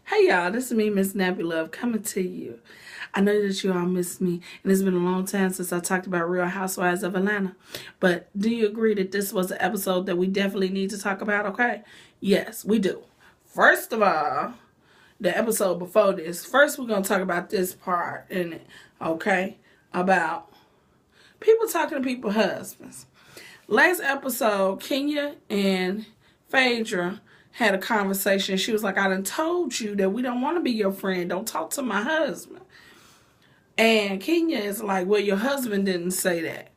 Hey y'all, this is me, Miss Nappy Love, coming to you. I know that you all miss me, and it's been a long time since I talked about Real Housewives of Atlanta. But do you agree that this was an episode that we definitely need to talk about, okay? Yes, we do. First of all, the episode before this, first we're going to talk about this part in it, okay? About people talking to people's husbands. Last episode, Kenya and Phaedra had a conversation. She was like, I done told you that we don't want to be your friend. Don't talk to my husband. And Kenya is like, well, your husband didn't say that.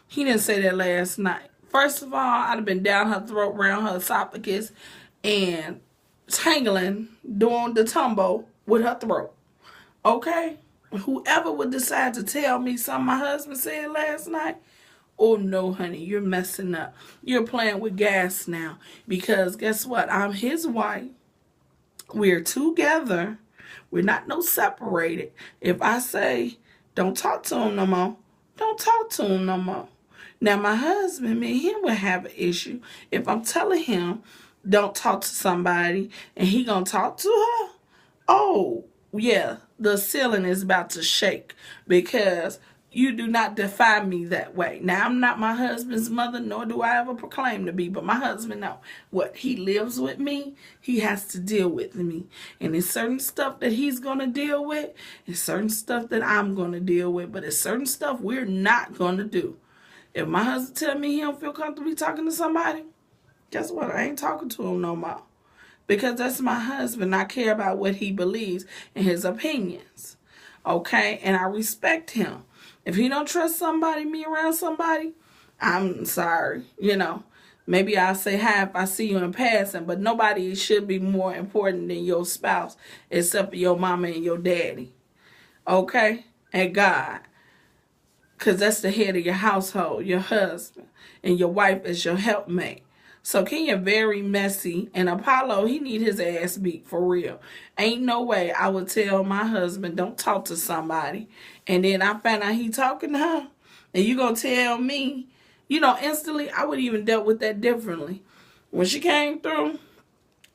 He didn't say that last night. First of all, I'd have been down her throat, around her esophagus, and tangling, doing the tumbo with her throat. Okay? Whoever would decide to tell me something my husband said last night, oh no, honey, you're messing up. You're playing with gas now. Because guess what? I'm his wife. We're together. We're not no separated. If I say, don't talk to him no more, don't talk to him no more. Now, my husband, me and him will have an issue if I'm telling him, don't talk to somebody, and he gonna talk to her. Oh, yeah, the ceiling is about to shake because you do not define me that way. Now, I'm not my husband's mother, nor do I ever proclaim to be, but my husband, no. What? He lives with me. He has to deal with me. And there's certain stuff that he's going to deal with, and certain stuff that I'm going to deal with, but there's certain stuff we're not going to do. If my husband tell me he don't feel comfortable talking to somebody, guess what? I ain't talking to him no more. Because that's my husband. I care about what he believes and his opinions. Okay? And I respect him. If he don't trust somebody, me around somebody, I'm sorry. Maybe I'll say hi if I see you in passing, but nobody should be more important than your spouse except for your mama and your daddy. Okay? And God. Because that's the head of your household, your husband. And your wife is your helpmate. So Kenya very messy, and Apollo, he need his ass beat for real. Ain't no way I would tell my husband, don't talk to somebody, and then I find out he talking to her, and you gonna tell me, instantly I would even dealt with that differently. When she came through,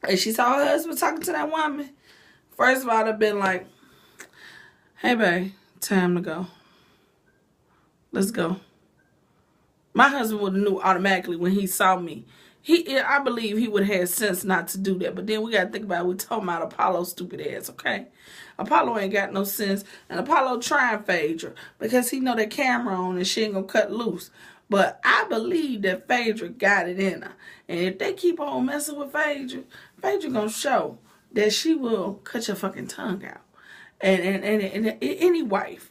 and she saw her husband talking to that woman, first of all, I'd have been like, hey babe, time to go. Let's go. My husband would have knew automatically when he saw me. I believe he would have had sense not to do that. But then we got to think about it. We talking about Apollo's stupid ass, okay? Apollo ain't got no sense. And Apollo trying Phaedra because he know that camera on and she ain't going to cut loose. But I believe that Phaedra got it in her. And if they keep on messing with Phaedra, Phaedra going to show that she will cut your fucking tongue out. And any wife.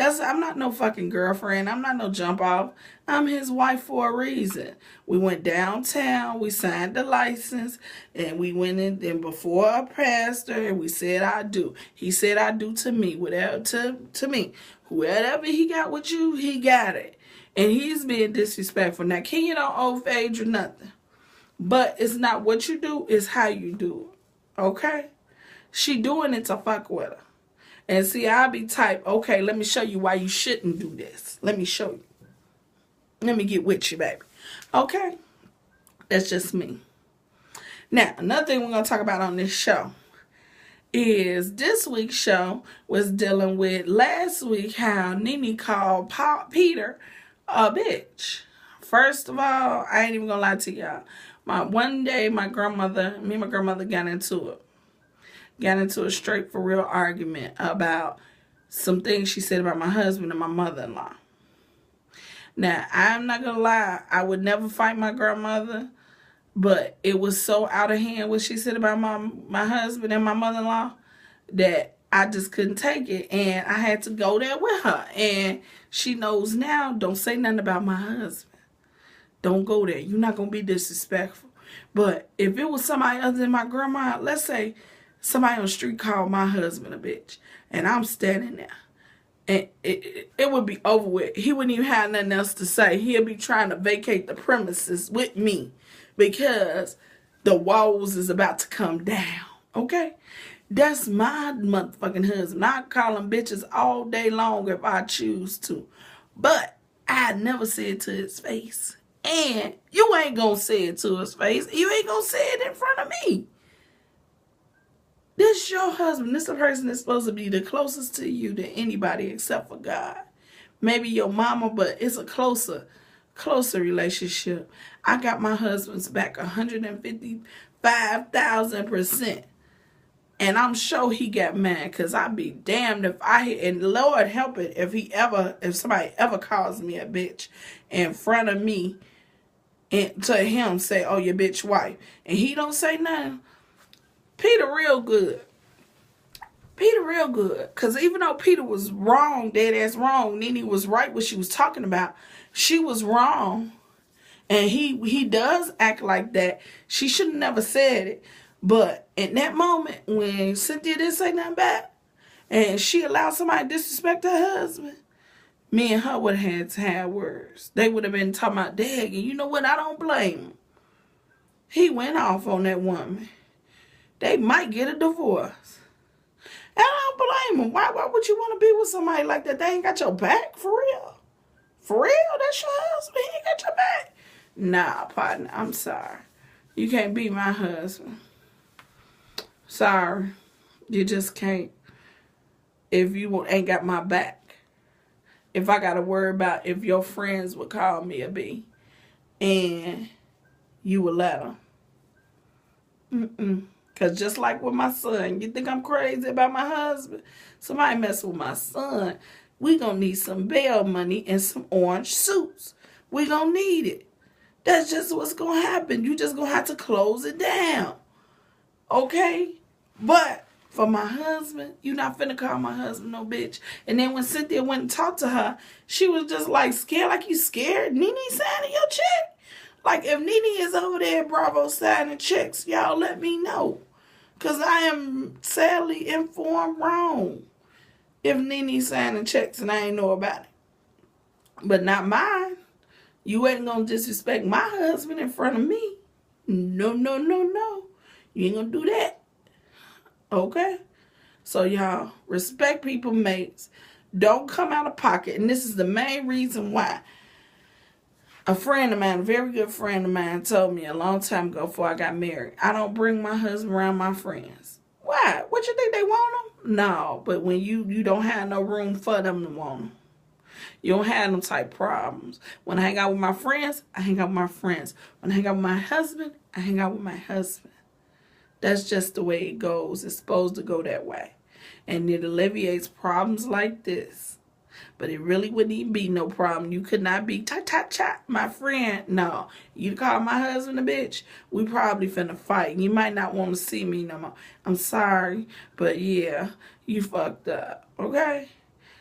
I'm not no fucking girlfriend. I'm not no jump off. I'm his wife for a reason. We went downtown. We signed the license. And we went in and before a pastor. And we said, I do. He said, I do to me. Whatever to me. Whatever he got with you, he got it. And he's being disrespectful. Now, Kenya don't owe Phaedra nothing. But it's not what you do. It's how you do it. Okay? She doing it to fuck with her. And see, I'll be type, okay, let me show you why you shouldn't do this. Let me show you. Let me get with you, baby. Okay? That's just me. Now, another thing we're going to talk about on this show is this week's show was dealing with last week how Nene called Peter a bitch. First of all, I ain't even going to lie to y'all. One day, me and my grandmother got into a straight for real argument about some things she said about my husband and my mother-in-law. Now, I'm not going to lie. I would never fight my grandmother, but it was so out of hand what she said about my husband and my mother-in-law that I just couldn't take it, and I had to go there with her. And she knows now, don't say nothing about my husband. Don't go there. You're not going to be disrespectful. But if it was somebody other than my grandma, let's say somebody on the street called my husband a bitch, and I'm standing there, and it would be over with. He wouldn't even have nothing else to say. He'll be trying to vacate the premises with me because the walls is about to come down, okay? That's my motherfucking husband. I call him bitches all day long if I choose to, but I never say it to his face. And you ain't gonna say it to his face. You ain't gonna say it in front of me. This your husband. This the person that's supposed to be the closest to you than anybody except for God. Maybe your mama, but it's a closer relationship. I got my husband's back 155,000%. And I'm sure he got mad, because I'd be damned if and Lord help it if somebody ever calls me a bitch in front of me and to him say, oh, your bitch wife. And he don't say nothing. Peter real good. Because even though Peter was wrong, dead ass wrong, Nene was right what she was talking about. She was wrong. And he does act like that. She should have never said it. But in that moment, when Cynthia didn't say nothing back, and she allowed somebody to disrespect her husband, me and her would have had to have words. They would have been talking about, Dag, and you know what? I don't blame him. He went off on that woman. They might get a divorce. And I don't blame him. Why would you want to be with somebody like that? They ain't got your back, for real. For real? That's your husband? He ain't got your back? Nah, partner, I'm sorry. You can't be my husband. Sorry. You just can't. If you ain't got my back. If I got to worry about if your friends would call me a B and you would let them. Because just like with my son, you think I'm crazy about my husband? Somebody mess with my son, we going to need some bail money and some orange suits. We going to need it. That's just what's going to happen. You just going to have to close it down. Okay? But for my husband, you not finna call my husband no bitch. And then when Cynthia went and talked to her, she was just like scared. Like, you scared? Nene signing your check? Like, if Nene is over there at Bravo signing checks, y'all let me know. Because I am sadly informed wrong if Nene signing checks and I ain't know about it. But not mine. You ain't going to disrespect my husband in front of me. No. You ain't going to do that. Okay? So, y'all, respect people mates. Don't come out of pocket. And this is the main reason why a friend of mine, a very good friend of mine, told me a long time ago before I got married, I don't bring my husband around my friends. Why? What you think, they want him? No, but when you don't have no room for them to want him. You don't have them type problems. When I hang out with my friends, I hang out with my friends. When I hang out with my husband, I hang out with my husband. That's just the way it goes. It's supposed to go that way. And it alleviates problems like this. But it really wouldn't even be no problem. You could not be, cha, my friend. No. You call my husband a bitch, we probably finna fight. You might not want to see me no more. I'm sorry, but yeah, you fucked up. Okay?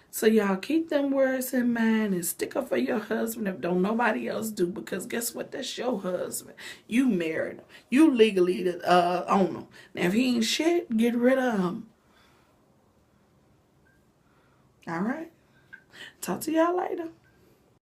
So y'all keep them words in mind and stick up for your husband if don't nobody else do. Because guess what? That's your husband. You married him. You legally own him. Now if he ain't shit, get rid of him. All right? Talk to y'all later.